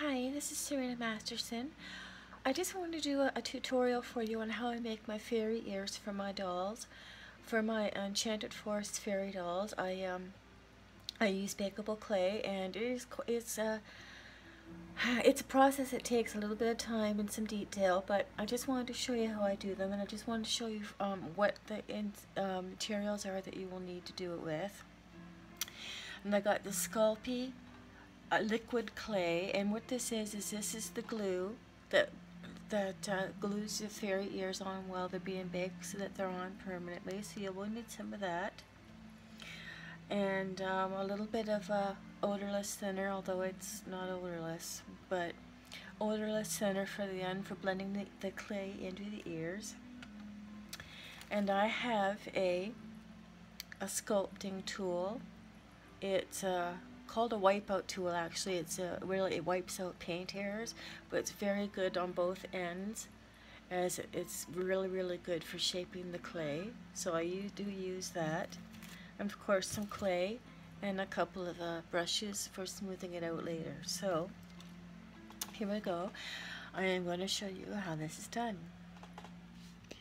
Hi, this is Serena Masterson. I just wanted to do a tutorial for you on how I make my fairy ears for my dolls. For my Enchanted Forest fairy dolls, I use bakeable clay, and it's a process that takes a little bit of time and some detail. But I just wanted to show you how I do them, and I just wanted to show you what the materials are that you will need to do it with. And I got the Sculpey liquid clay, and what this is this is the glue that glues the fairy ears on while they're being baked so that they're on permanently. So you will need some of that, and a little bit of odorless thinner, although it's not odorless, but odorless thinner for the end for blending the clay into the ears. And I have a sculpting tool. It's called a wipeout tool. Actually, it wipes out paint hairs, but it's very good on both ends, as it's really good for shaping the clay. So I do use that, and of course some clay and a couple of brushes for smoothing it out later. So here we go. I am going to show you how this is done.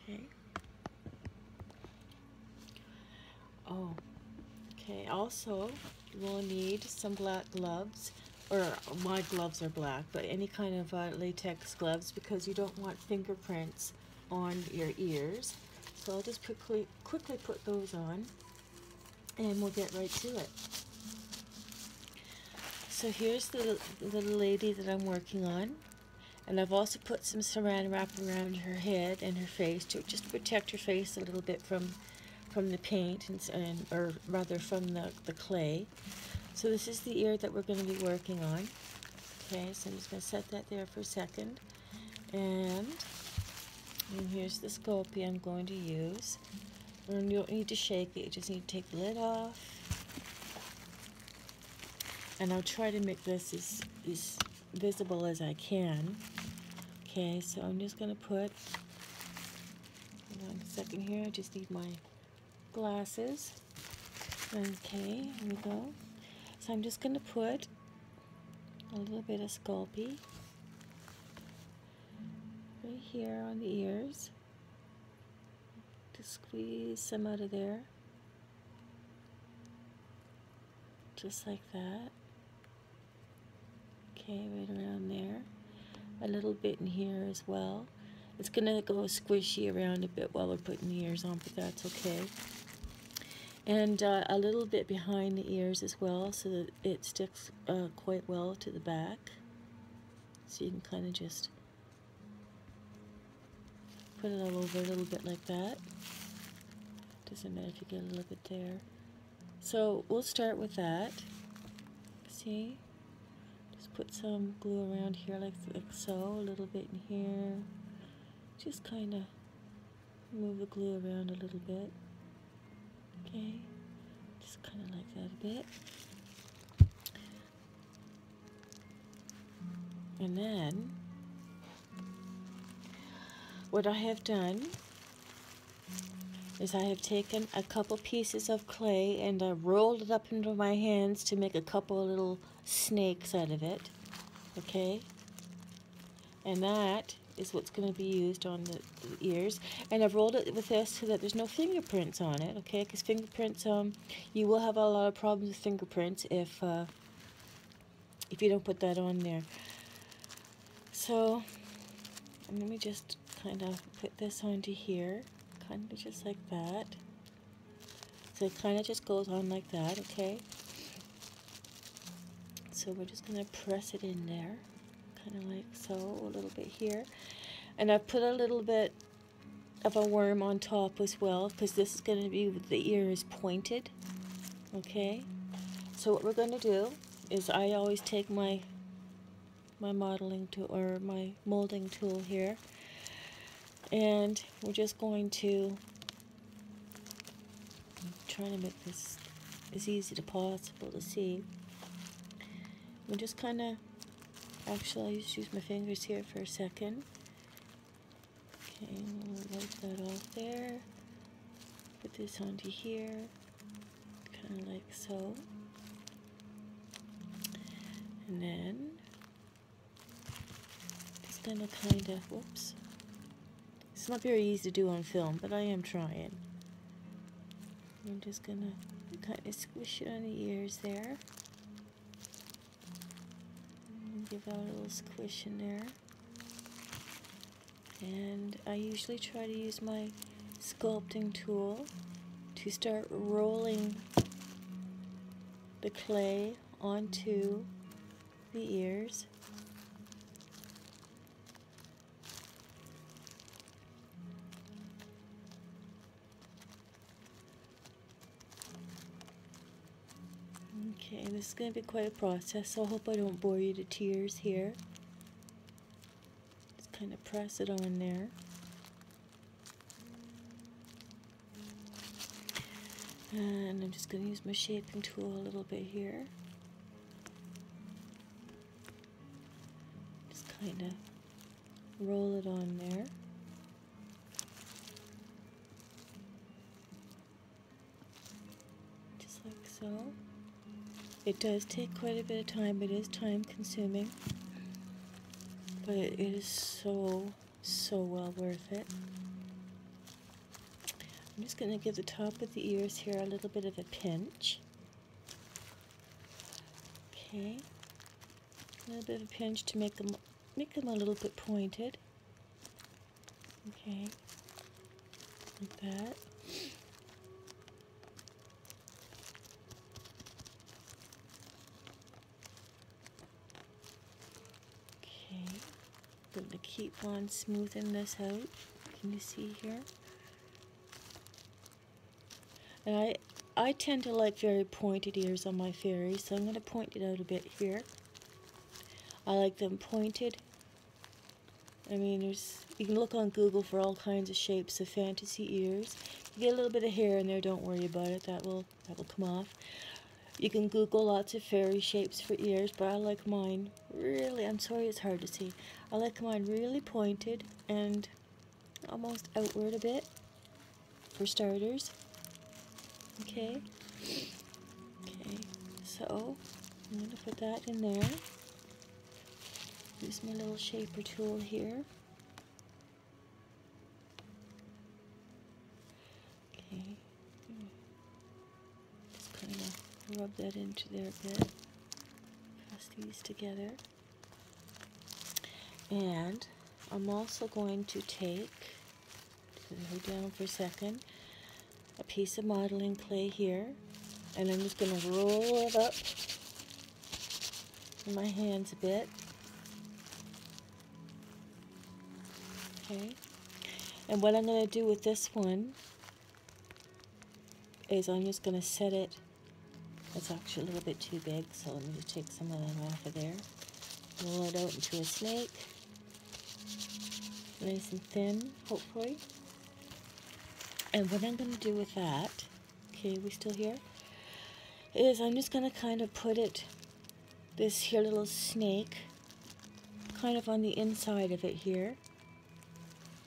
Okay. Oh, okay. Also, we'll need some black gloves, or my gloves are black, but any kind of latex gloves, because you don't want fingerprints on your ears. So I'll just quickly put those on, and we'll get right to it. So here's the little lady that I'm working on, and I've also put some saran wrap around her head and her face to just protect her face a little bit from the paint or rather from the clay. So this is the ear that we're going to be working on. Okay, so I'm just going to set that there for a second. And here's the Sculpey I'm going to use. And you don't need to shake it, you just need to take the lid off. And I'll try to make this as visible as I can. Okay, so I'm just going to put, hold on a second here, I just need my glasses. Okay, here we go. So I'm just going to put a little bit of Sculpey right here on the ears. Just squeeze some out of there. Just like that. Okay, right around there. A little bit in here as well. It's going to go squishy around a bit while we're putting the ears on, but that's okay. And a little bit behind the ears as well, so that it sticks quite well to the back. So you can kind of just put it all over a little bit like that. Doesn't matter if you get a little bit there. So we'll start with that. See? Just put some glue around here like so, a little bit in here. Just kind of move the glue around a little bit. Okay? Just kind of like that a bit. And then, what I have done is I have taken a couple pieces of clay and I rolled it up into my hands to make a couple of little snakes out of it. Okay? And that is what's going to be used on the ears. And I've rolled it with this so that there's no fingerprints on it, okay? Because fingerprints, you will have a lot of problems with fingerprints if you don't put that on there. So, let me just kind of put this onto here, kind of just like that. So it kind of just goes on like that, okay? So we're just going to press it in there, kind of like so, a little bit here. And I've put a little bit of a worm on top as well, because this is going to be, the ear is pointed, okay? So what we're going to do is I always take my modeling tool, or my molding tool here, and we're just going to try to make this as easy as possible to see. We just kind of, actually I'll just use my fingers here for a second. Okay, we'll wipe that off there. Put this onto here, kind of like so. And then just gonna kind of, whoops. It's not very easy to do on film, but I am trying. I'm just gonna kind of squish it on the ears there. And give out a little squish in there. And I usually try to use my sculpting tool to start rolling the clay onto the ears. Okay, this is going to be quite a process, so I hope I don't bore you to tears here. Just kind of press it on there. And I'm just going to use my shaping tool a little bit here. Just kind of roll it on there. Just like so. It does take quite a bit of time. It is time consuming. But it is so well worth it. I'm just going to give the top of the ears here a little bit of a pinch. Okay. A little bit of a pinch to make them a little bit pointed. Okay. Like that. Okay. I'm going to keep on smoothing this out. Can you see here? And I tend to like very pointed ears on my fairies, so I'm going to point it out a bit here. I like them pointed. I mean, you can look on Google for all kinds of shapes of fantasy ears. You get a little bit of hair in there, don't worry about it, that will come off. You can Google lots of fairy shapes for ears, but I like mine really, I'm sorry it's hard to see, I like mine really pointed and almost outward a bit, for starters. Okay, so I'm going to put that in there. Use my little shaper tool here. Okay, just kind of rub that into there a bit. Press these together. And I'm also going to take, hold down for a second, a piece of modeling clay here, and I'm just going to roll it up in my hands a bit. Okay, and what I'm going to do with this one is I'm just going to set it, it's actually a little bit too big, so let me just take some of that off of there, roll it out into a snake, nice and thin, hopefully. And what I'm going to do with that, okay, we still here, is I'm just going to kind of put it, this here little snake, kind of on the inside of it here.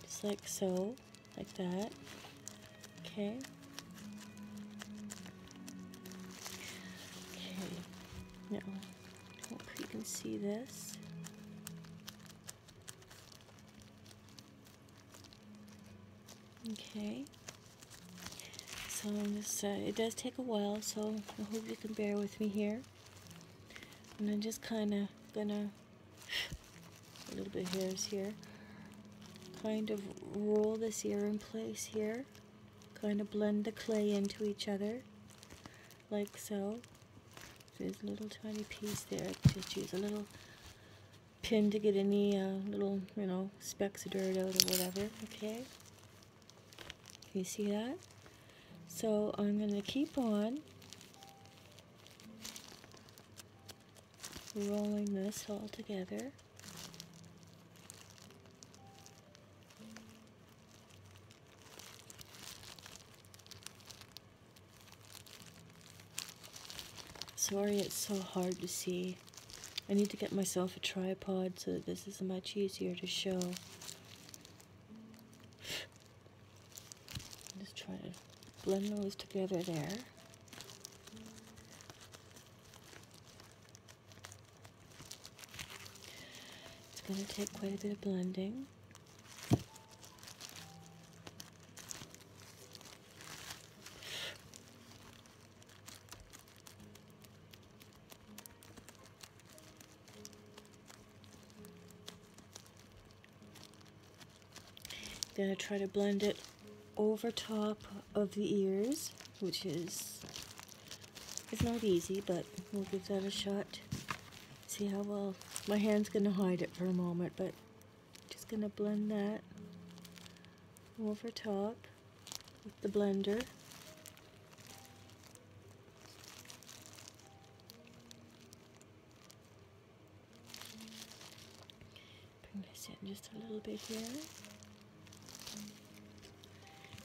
Just like so, like that. Okay. Okay. Now, hope you can see this. Okay. So this, it does take a while, so I hope you can bear with me here. And I'm just kind of gonna, a little bit of hairs here, kind of roll this ear in place here, kind of blend the clay into each other, like so. There's a little tiny piece there, just use a little pin to get any little, specks of dirt out or whatever, okay? You see that? So I'm going to keep on rolling this all together. Sorry it's so hard to see. I need to get myself a tripod so that this is much easier to show. Just try to blend those together there. It's going to take quite a bit of blending. Gonna try to blend it over top of the ears, which is not easy, but we'll give that a shot. See how well my hand's gonna hide it for a moment, but just gonna blend that over top with the blender. Bring this in just a little bit here.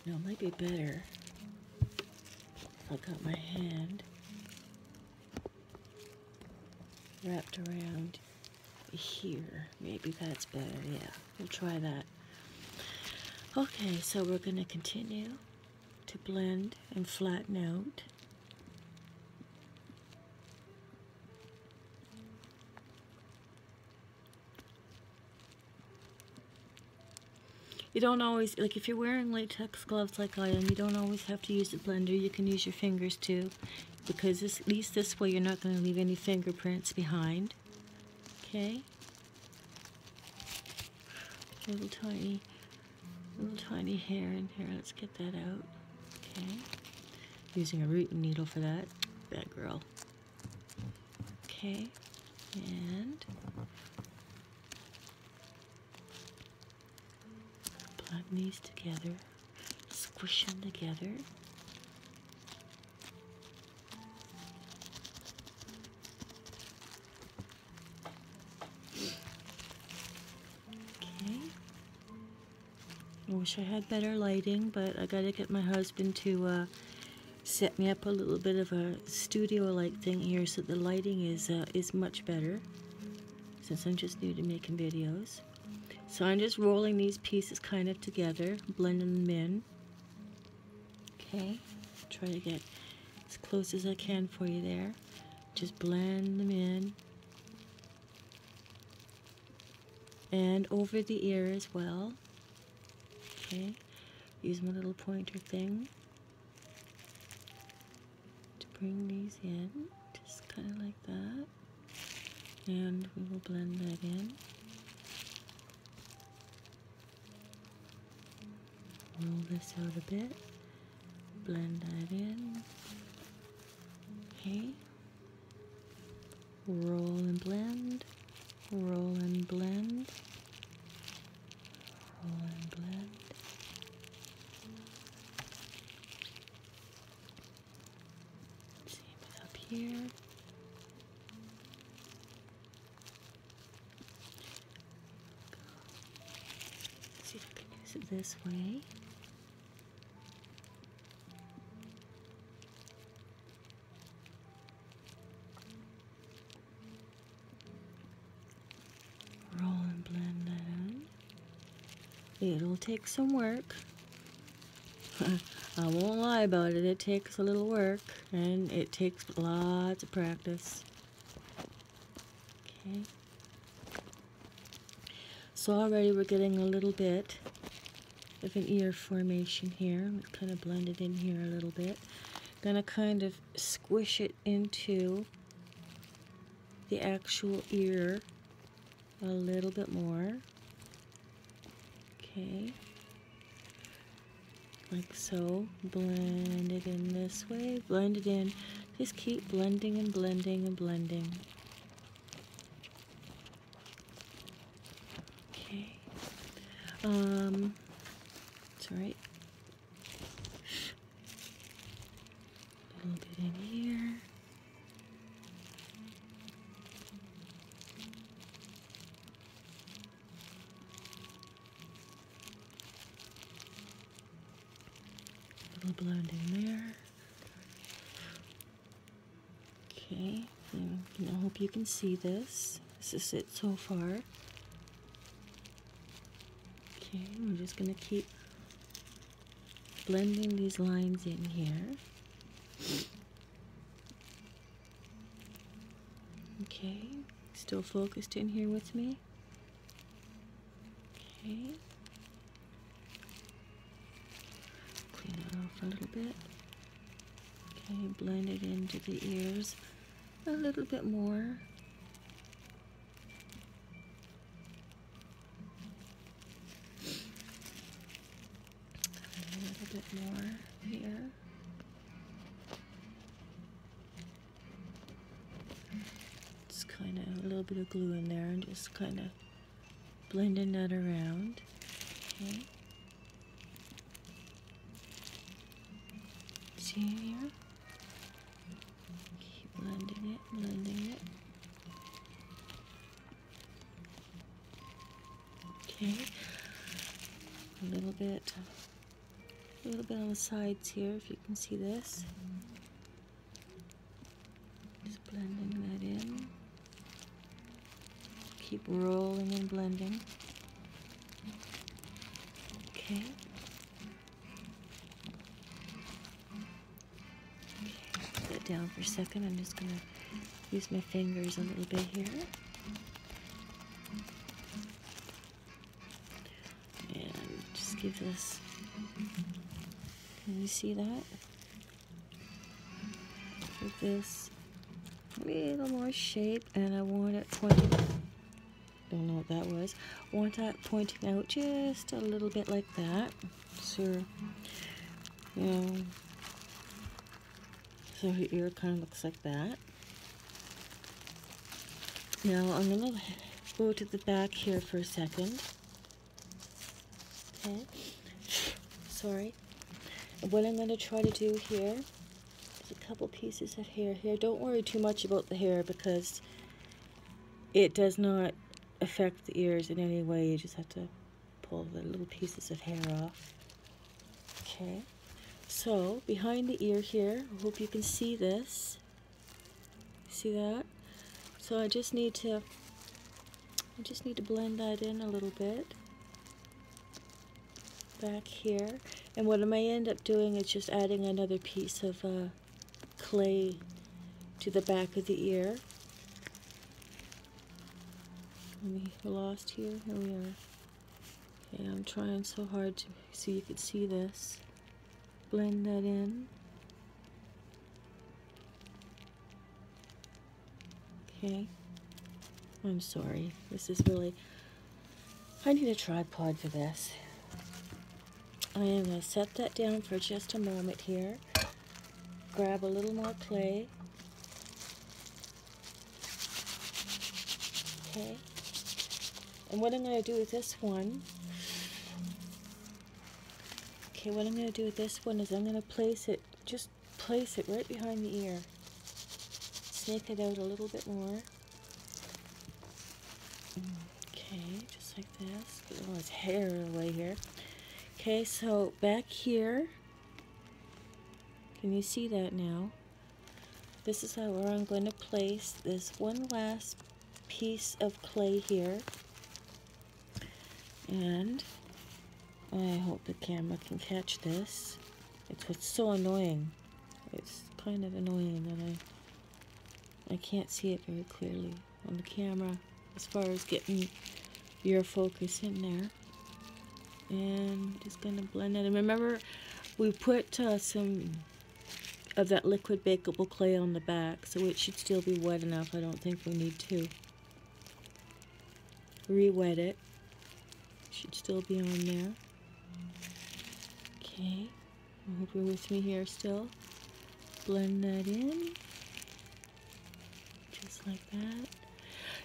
Now, it might be better if I got my hand wrapped around here. Maybe that's better. Yeah, we'll try that. Okay, so we're going to continue to blend and flatten out. You don't always, like if you're wearing latex gloves like I am, you don't always have to use the blender. You can use your fingers too, because at least this way you're not going to leave any fingerprints behind. Okay? Little tiny hair in here. Let's get that out. Okay? Using a rooting needle for that. Bad girl. Okay? And plug these together, squish them together. Okay. I wish I had better lighting, but I gotta get my husband to set me up a little bit of a studio-like thing here so the lighting is much better, since I'm just new to making videos. So I'm just rolling these pieces kind of together, blending them in. Okay, try to get as close as I can for you there. Just blend them in. And over the ear as well. Okay, use my little pointer thing to bring these in, just kind of like that. And we will blend that in. Roll this out a bit, blend that in. Okay, roll and blend, roll and blend, roll and blend. Same up here. Let's see if I can use it this way. Roll and blend that in. It'll take some work. I won't lie about it. It takes a little work, and it takes lots of practice. Okay. So already we're getting a little bit of an ear formation here. Let's kind of blend it in here a little bit. Gonna kind of squish it into the actual ear a little bit more. Okay. Like so. Blend it in this way. Blend it in. Just keep blending and blending and blending. Okay. It's alright. A little bit in here. A little blend in there. Okay. I hope you can see this. This is it so far. Okay, we're just going to keep blending these lines in here. Okay, still focused in here with me. Okay. Clean it off a little bit. Okay, blend it into the ears a little bit more. A little bit more here. Just kind of a little bit of glue in there and just kind of blending that around. Okay. See here? Keep blending it, blending it. Okay. A little bit on the sides here, if you can see this. Just blending that in. Keep rolling and blending. Okay. Put that down for a second. I'm just going to use my fingers a little bit here. And just give this, can you see that? Give this a little more shape, and I want it pointing, don't know what that was. I want that pointing out just a little bit like that. So, you know, so her ear kind of looks like that. Now I'm going to go to the back here for a second. Okay. Sorry. What I'm going to try to do here is a couple pieces of hair here. Don't worry too much about the hair because it does not affect the ears in any way. You just have to pull the little pieces of hair off. Okay. So behind the ear here, I hope you can see this. See that? So I just need to blend that in a little bit back here. And what I may end up doing is just adding another piece of clay to the back of the ear. We lost here. Here we are. Okay, I'm trying so hard to so you can see this. Blend that in. Okay. I'm sorry. This is really, I need a tripod for this. I am going to set that down for just a moment here. Grab a little more clay. Okay. And what I'm going to do with this one, what I'm going to do with this one is I'm going to place it, just place it right behind the ear. Snake it out a little bit more. Okay, just like this. Get all his hair away here. Okay, so back here, can you see that now? This is where I'm going to place this one last piece of clay here. And I hope the camera can catch this. It's so annoying. It's kind of annoying that I can't see it very clearly on the camera as far as getting your focus in there. And just gonna blend it. And remember, we put some of that liquid bakeable clay on the back, so it should still be wet enough. I don't think we need to re-wet it. Should still be on there. Okay, I hope you're with me here still. Blend that in, just like that.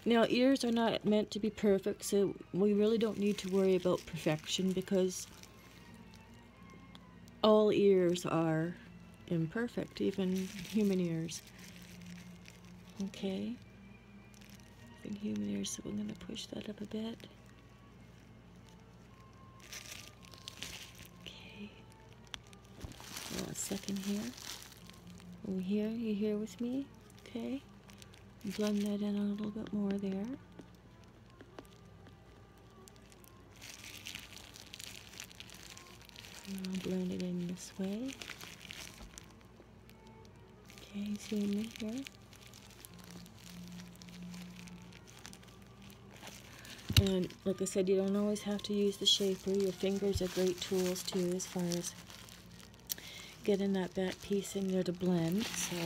Now, ears are not meant to be perfect, so we really don't need to worry about perfection because all ears are imperfect, even human ears. Okay, even human ears, so we're going to push that up a bit. Okay, hold on a second here. Over here, you here with me? Okay. Blend that in a little bit more there. And I'll blend it in this way. Okay, see me here? And like I said, you don't always have to use the shaper. Your fingers are great tools too as far as getting that back piece in there to blend. So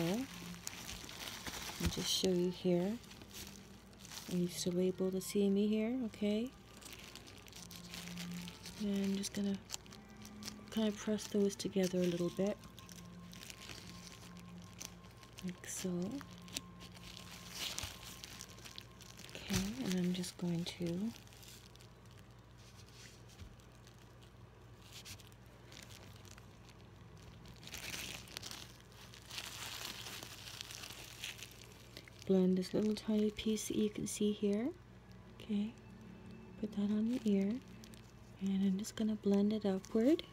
I'll just show you here. Are you still able to see me here? Okay. And I'm just gonna kind of press those together a little bit, like so. Okay, and I'm just going to blend this little tiny piece that you can see here. Okay, put that on your ear, and I'm just going to blend it upward.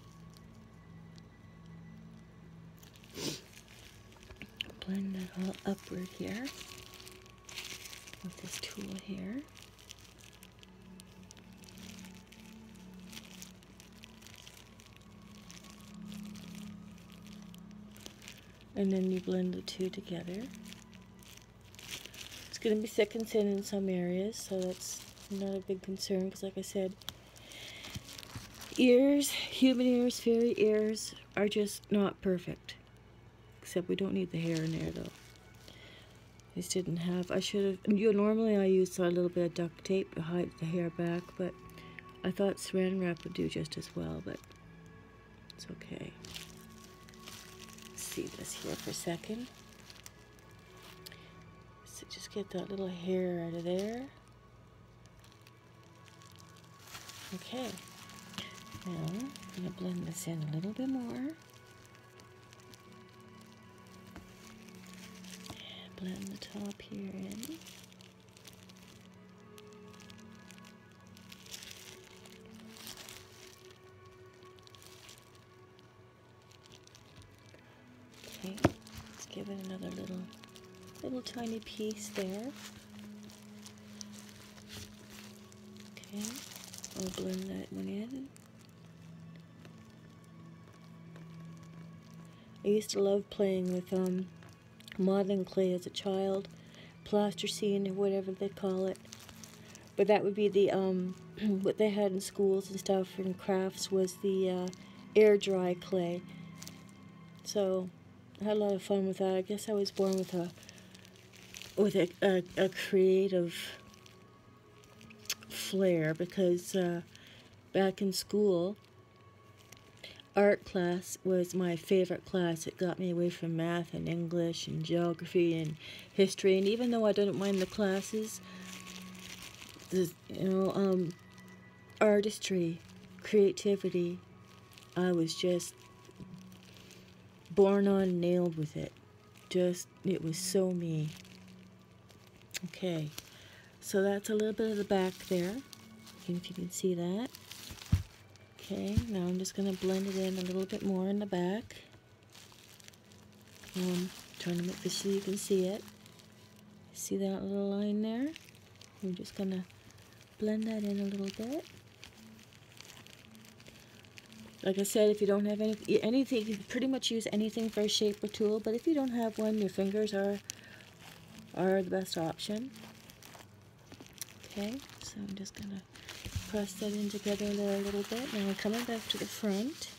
Blend that all upward here with this tool here. And then you blend the two together. It's going to be thick and thin in some areas, so that's not a big concern, because like I said, ears, human ears, fairy ears are just not perfect. Except we don't need the hair in there though. I just didn't have, I should have, normally I use a little bit of duct tape to hide the hair back, but I thought saran wrap would do just as well, but it's okay. Let's see this here for a second. So just get that little hair out of there. Okay. Now, I'm going to blend this in a little bit more. Blend the top here in. Okay, let's give it another little tiny piece there. Okay, I'll blend that one in. I used to love playing with modeling clay as a child, plasticine or whatever they call it. But that would be the what they had in schools and stuff and crafts was the air dry clay. So I had a lot of fun with that. I guess I was born with a creative flair, because back in school, art class was my favorite class. It got me away from math and English and geography and history. And even though I didn't mind the classes, artistry, creativity, I was just born on, nailed with it. It was so me. Okay, so that's a little bit of the back there, if you can see that. Okay, now I'm just going to blend it in a little bit more in the back. Trying to make this so you can see it. See that little line there? I'm just going to blend that in a little bit. Like I said, if you don't have anything, you can pretty much use anything for a shaper tool, but if you don't have one, your fingers are the best option. Okay, so I'm just going to press that in together there a little bit. Now we're coming back to the front.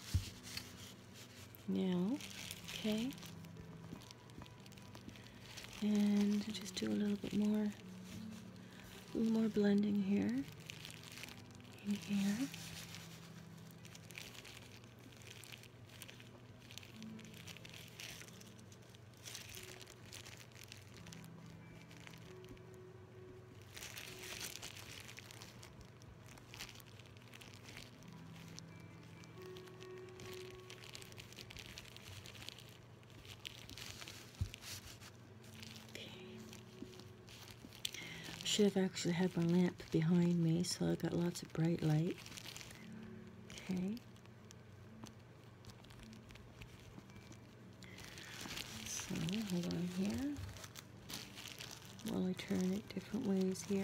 Now, okay. And just do a little more blending here. In here. Should have actually had my lamp behind me, so I got lots of bright light. Okay. So hold on here while I turn it different ways here.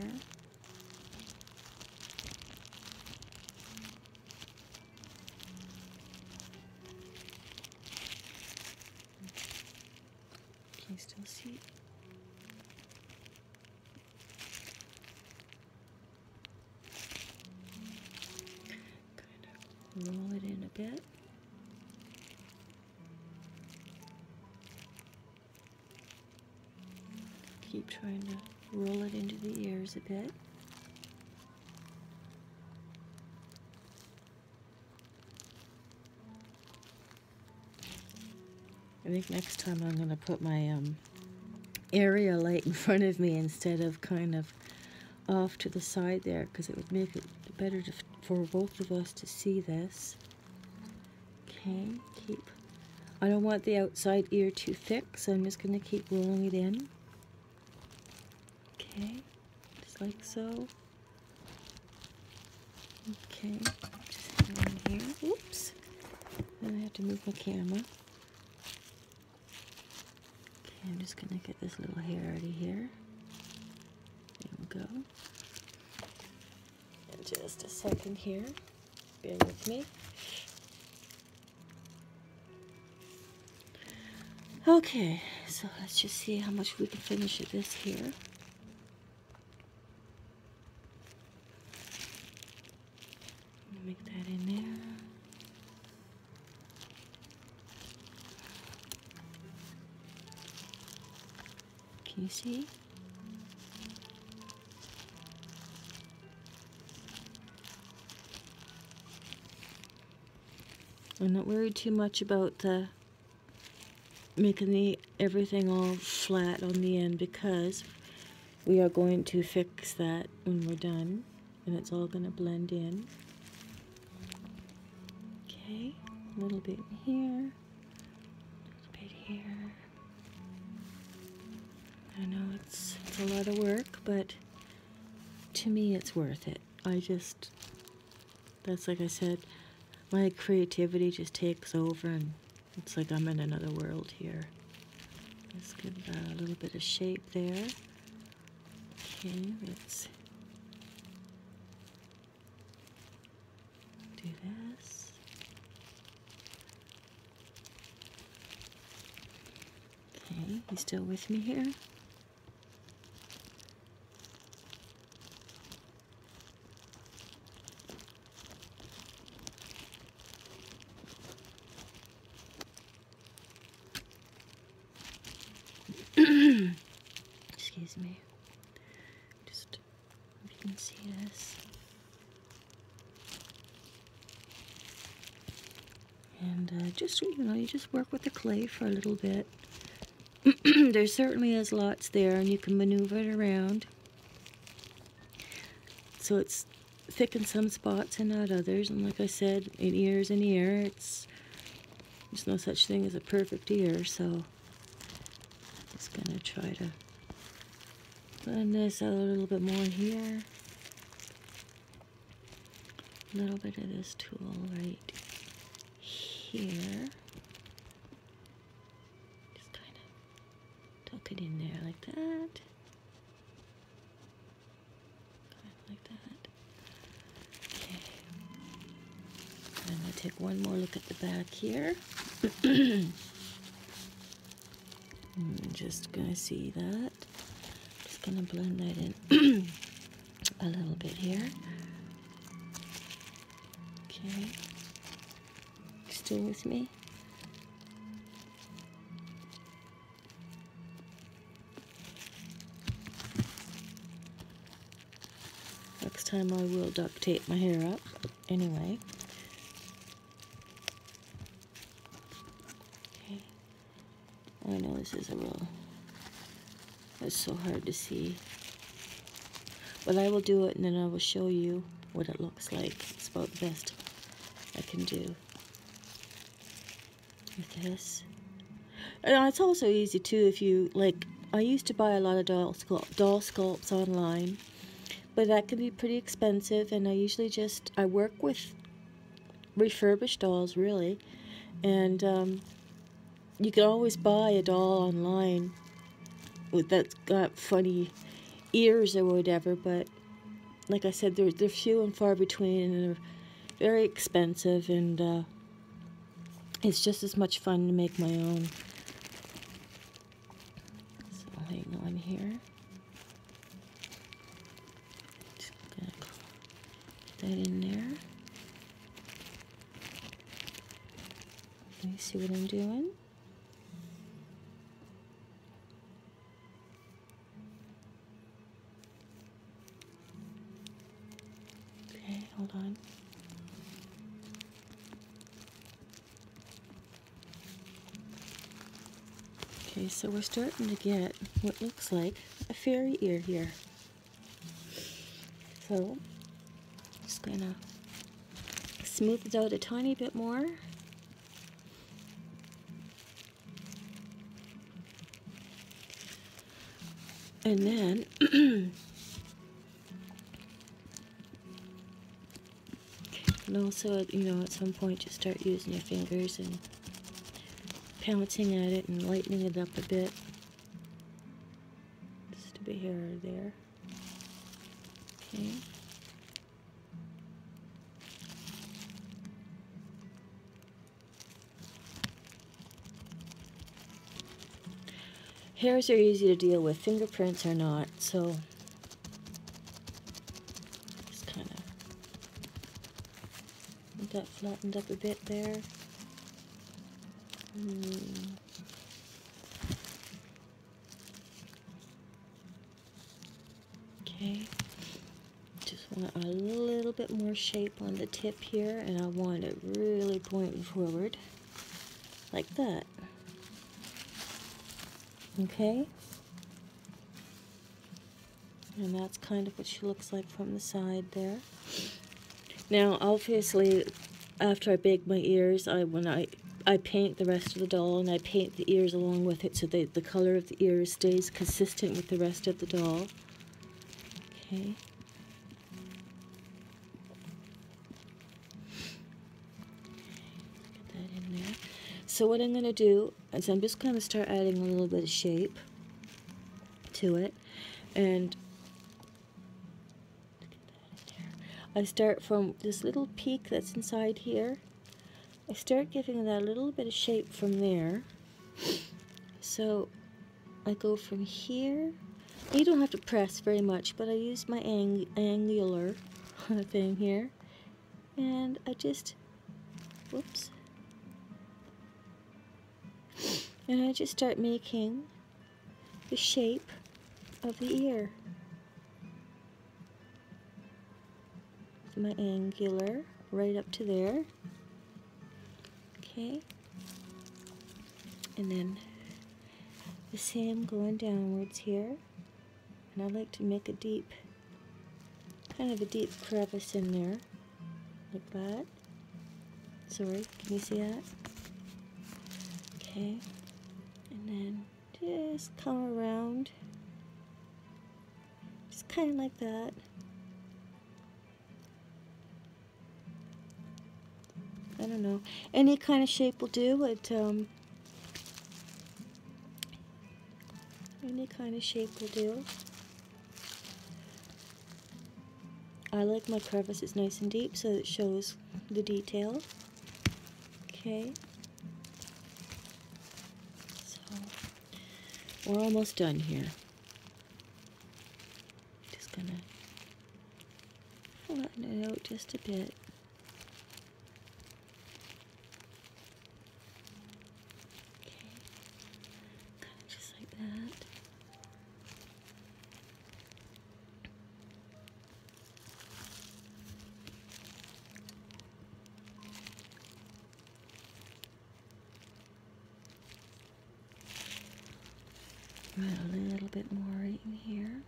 Can you still see? a bit. Keep trying to roll it into the ears a bit. I think next time I'm going to put my area light in front of me instead of kind of off to the side there, because it would make it better for both of us to see this. Okay, I don't want the outside ear too thick, so I'm just going to keep rolling it in. Okay, just like so. Okay, just hang on here. Oops. Then I have to move my camera. Okay, I'm just going to get this little hair out of here. There we go. And just a second here. Bear with me. Okay, so let's just see how much we can finish of this here. Make that in there. Can you see? I'm not worried too much about making everything all flat on the end, because we are going to fix that when we're done, and it's all going to blend in. Okay, a little bit here, a little bit here. I know it's a lot of work, but to me it's worth it. That's like I said, my creativity just takes over, and it's like I'm in another world here. Let's give that a little bit of shape there. Okay, let's do this. Okay, you still with me here? Excuse me. Just if you can see this. And just, you just work with the clay for a little bit. There certainly is lots there, and you can maneuver it around. So it's thick in some spots and not others. And like I said, an ear is an ear. There's no such thing as a perfect ear, so just gonna try to blend this out a little bit more here. A little bit of this tool right here. Just kind of tuck it in there like that. Kind of like that. Okay. I'm gonna take one more look at the back here. I'm just gonna see that. Just gonna blend that in a little bit here. Okay. Still with me? Next time I will duct tape my hair up. Anyway. Okay. I know this is it's so hard to see. But I will do it, and then I will show you what it looks like. It's about the best I can do with this. And it's also easy too if you like. I used to buy a lot of doll sculpts online, but that can be pretty expensive. And I usually I work with refurbished dolls really, and you can always buy a doll online that's got funny ears or whatever. But like I said, they're few and far between, and they're very expensive, and it's just as much fun to make my own. So hang on here. Just gonna put that in there. see what I'm doing? Okay, hold on. Okay, so we're starting to get what looks like a fairy ear here. So, just gonna smooth it out a tiny bit more. And then, and also, you know, at some point just start using your fingers and pouncing at it and lightening it up a bit. Just a bit here or there. Okay. Hairs are easy to deal with, fingerprints are not, so just kind of get that flattened up a bit there. Okay, just want a little bit more shape on the tip here, and I want it really pointing forward, like that. Okay, and that's kind of what she looks like from the side there. Now, obviously, after I bake my ears, when I paint the rest of the doll, and I paint the ears along with it so that the color of the ears stays consistent with the rest of the doll. Okay. Get that in there. So what I'm going to do is I'm just going to start adding a little bit of shape to it, and I start from this little peak that's inside here. I start giving that a little bit of shape from there. So I go from here. You don't have to press very much, but I use my angular thing here, and I just, whoops, and I just start making the shape of the ear. My angular right up to there. Okay, and then the same going downwards here, and I like to make a deep, kind of a deep crevice in there, like that. Sorry, can you see that? Okay, and then just come around, just kind of like that. I don't know, any kind of shape will do. Any kind of shape will do. I like my crevices nice and deep so it shows the detail. Okay. So we're almost done here. Just gonna flatten it out just a bit. Right, a little bit more right in here.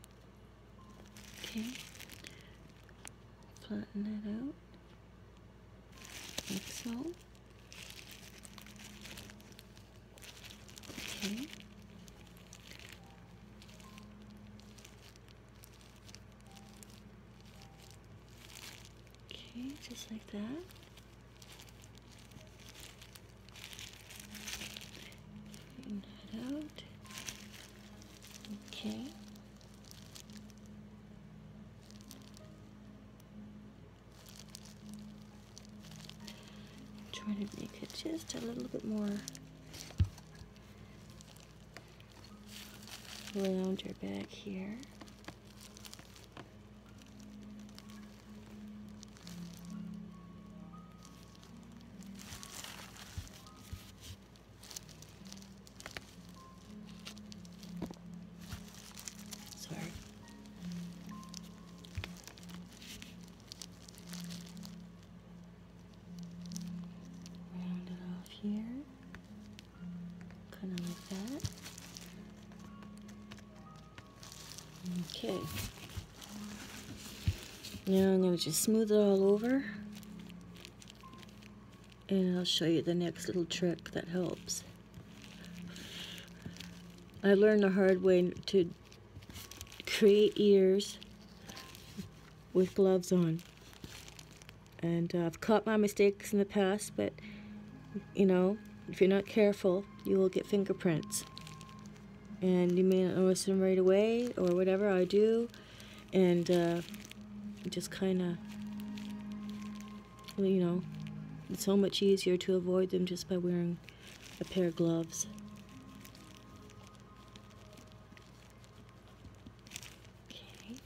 Okay. Flatten that out. Like so. Okay. Okay, just like that. Straighten that out. Okay. Trying to make it just a little bit more rounder back here. Okay. Now I'm going to just smooth it all over. And I'll show you the next little trick that helps. I learned the hard way to create ears with gloves on. And I've caught my mistakes in the past, but you know, if you're not careful, you will get fingerprints. And you may not notice them right away, or whatever I do. And just kind of, you know, it's so much easier to avoid them just by wearing a pair of gloves. Okay.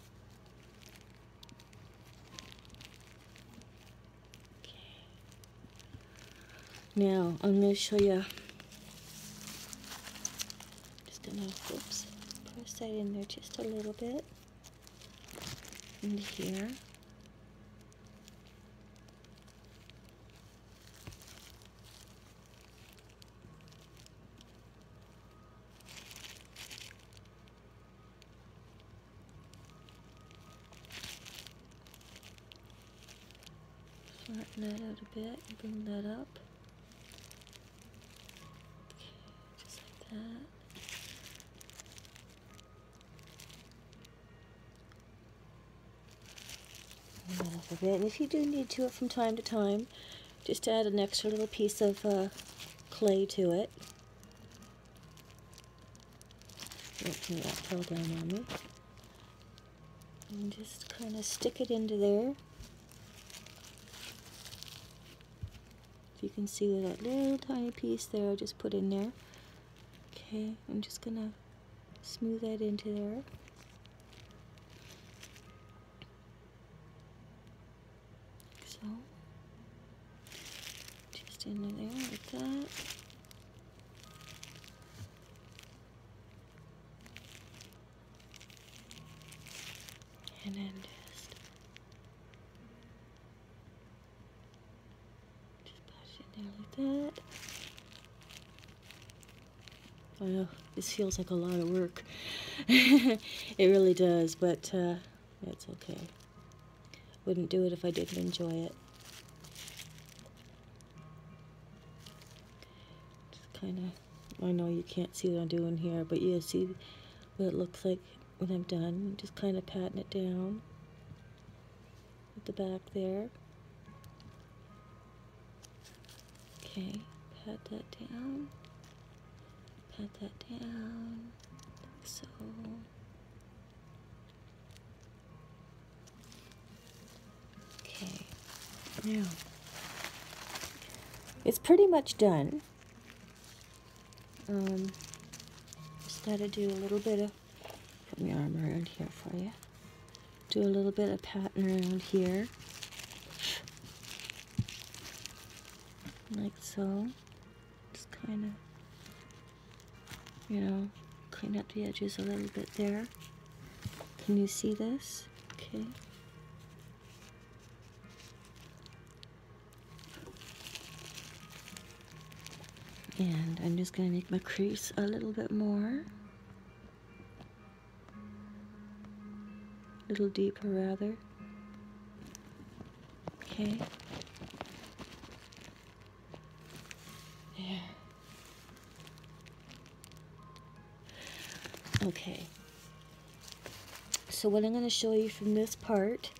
Now, I'm going to show you, just going to, oops, press that in there just a little bit, into here. Flatten that out a bit and bring that up. Okay, just like that. Bring that up a bit. And if you do need to, from time to time, just add an extra little piece of clay to it. Don't let that fall down on me. And just kind of stick it into there. If you can see that little tiny piece there, I just put in there. Okay, I'm just gonna smooth that into there. Like so. Just into there like that. And then just push it there like that. I know, this feels like a lot of work. It really does, but it's okay. Wouldn't do it if I didn't enjoy it. Just kind of, I know you can't see what I'm doing here, but you see what it looks like when I'm done. Just kind of patting it down at the back there. Okay, pat that down. Pat that down, like so. Okay, now, it's pretty much done. Just gotta do a little bit of, put my arm around here for you. Do a little bit of patting around here. Like so. Just kind of, you know, clean up the edges a little bit there. Can you see this? Okay. And I'm just going to make my crease a little bit more. A little deeper, rather. Okay. There. Okay. So what I'm going to show you from this part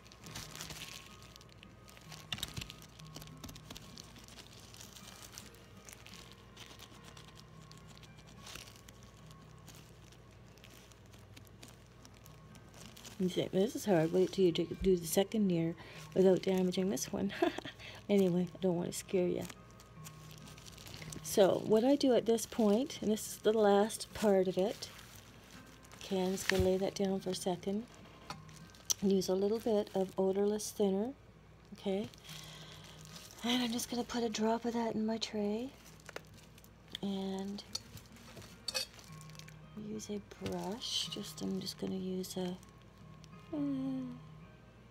you think this is hard, wait till you do the second ear without damaging this one. Anyway, I don't want to scare you. So what I do at this point, and this is the last part of it, okay, I'm just going to lay that down for a second and use a little bit of odorless thinner, okay, and I'm just going to put a drop of that in my tray and use a brush. I'm just going to use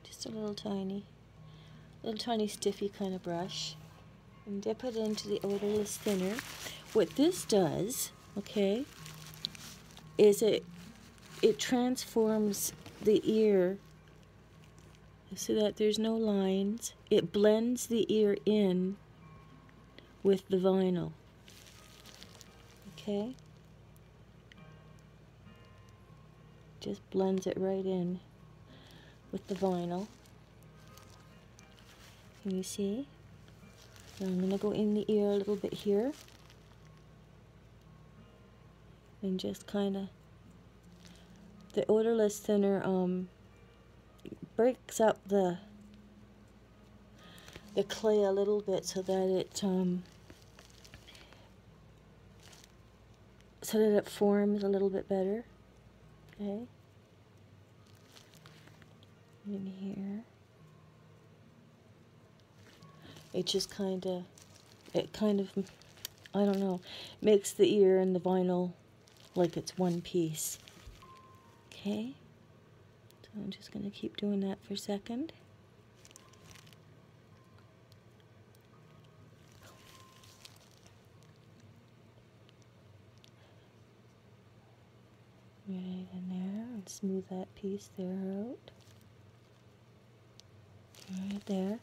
just a little tiny stiffy kind of brush and dip it into the odorless thinner. What this does, okay, is it transforms the ear so that there's no lines. It blends the ear in with the vinyl. Okay? Just blends it right in with the vinyl. Can you see? Now I'm going to go in the ear a little bit here. And just kind of, the odorless thinner breaks up the clay a little bit so that it forms a little bit better. Okay. In here. It just kind of, I don't know, makes the ear and the vinyl like it's one piece. Okay. So I'm just going to keep doing that for a second. Right in there, and smooth that piece there out. Right there.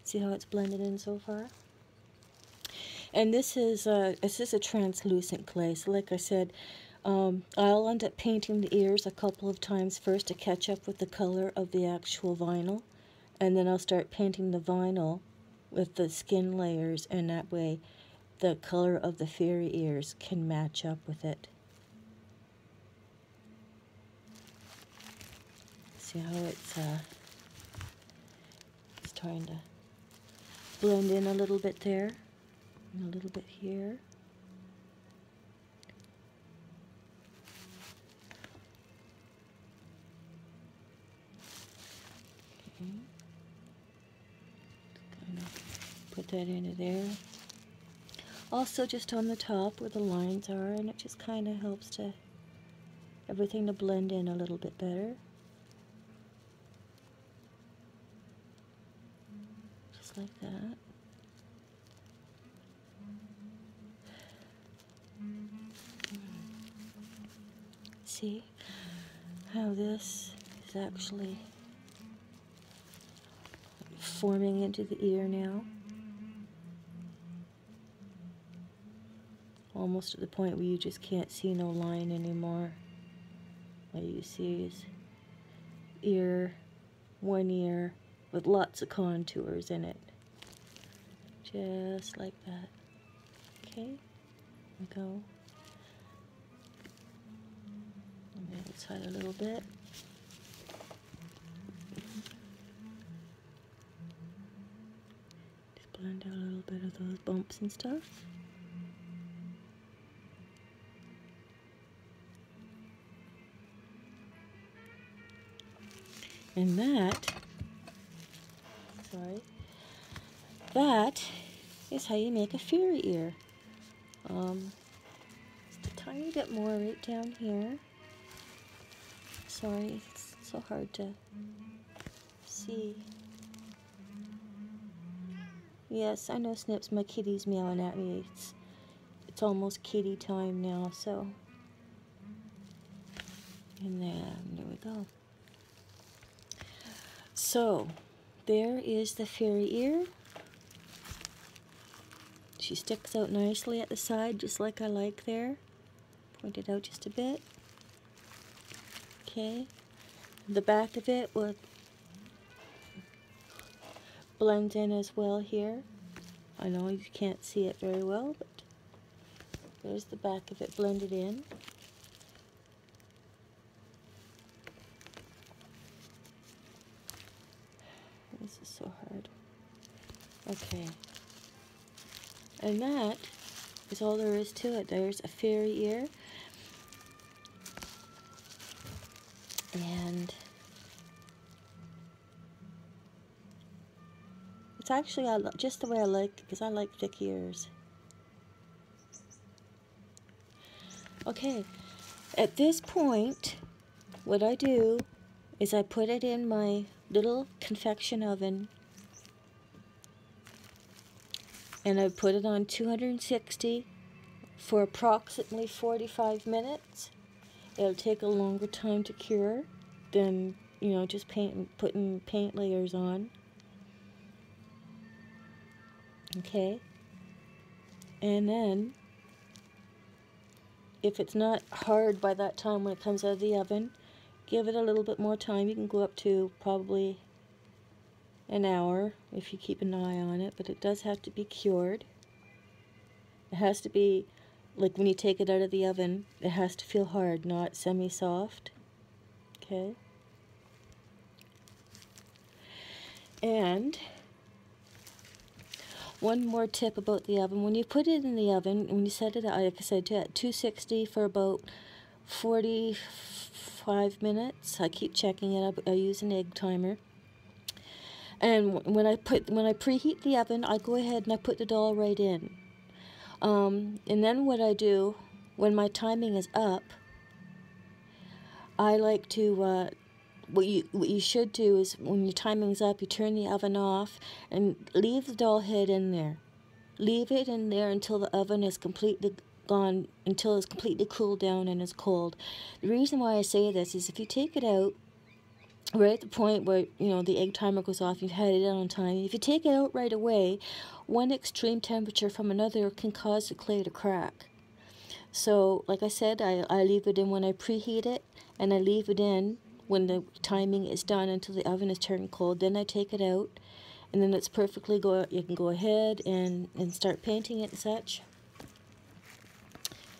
See how it's blended in so far? And this is a translucent clay. So like I said, I'll end up painting the ears a couple of times first to catch up with the color of the actual vinyl. And then I'll start painting the vinyl with the skin layers, and that way the color of the fairy ears can match up with it. See how it's trying to blend in a little bit there, and a little bit here. Okay. Just kind of put that into there. Also just on the top where the lines are, and it just kind of helps to everything to blend in a little bit better. Just like that. See how this is actually forming into the ear now? Almost at the point where you just can't see no line anymore. All you see is ear, one ear, with lots of contours in it. Just like that. Okay, here we go. On the other side a little bit. Just blend out a little bit of those bumps and stuff. And that is how you make a fairy ear. Just a tiny bit more right down here. Sorry, it's so hard to see. Yes, I know, Snips, my kitty's meowing at me. It's almost kitty time now, so. And there we go. So, there is the fairy ear. She sticks out nicely at the side, just like I like there. Point it out just a bit. Okay. The back of it will blend in as well here. I know you can't see it very well, but there's the back of it blended in. This is so hard. Okay. And that is all there is to it. There's a fairy ear. And it's actually just the way I like it, because I like thick ears. Okay. At this point, what I do is I put it in my little confection oven, and I put it on 260 for approximately 45 minutes. It'll take a longer time to cure, than, you know, just putting paint layers on. Okay, and then if it's not hard by that time when it comes out of the oven, give it a little bit more time. You can go up to probably an hour if you keep an eye on it, but it does have to be cured. It has to be, like when you take it out of the oven, it has to feel hard, not semi-soft. Okay. And one more tip about the oven. When you put it in the oven, when you set it, like I said, at 260 for about 45 minutes. I keep checking it. I use an egg timer. And when I preheat the oven, I go ahead and I put the doll right in. And then what I do, when my timing is up, I like to, what you should do is when your timing's up, you turn the oven off and leave the doll head in there. Leave it in there until the oven is completely gone, until it's completely cooled down and is cold. The reason why I say this is if you take it out right at the point where, you know, the egg timer goes off, you've had it on time. If you take it out right away, one extreme temperature from another can cause the clay to crack. So, like I said, I leave it in when I preheat it, and I leave it in when the timing is done until the oven is turned cold. Then I take it out, and then it's perfectly you can go ahead and start painting it and such.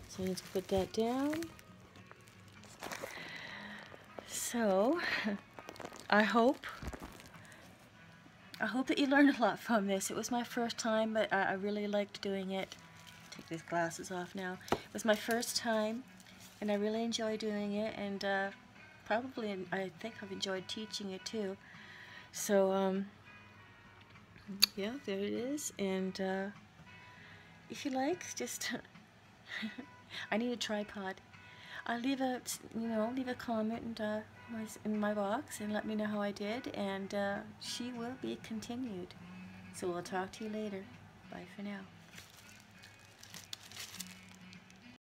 So let's put that down. So, I hope that you learned a lot from this. It was my first time, but I really liked doing it. Take these glasses off now. It was my first time, and I really enjoyed doing it, and probably I think I've enjoyed teaching it too. So, yeah, there it is. And if you like, just I need a tripod. Leave a comment and in my box and let me know how I did, and she will be continued. So we'll talk to you later. Bye for now.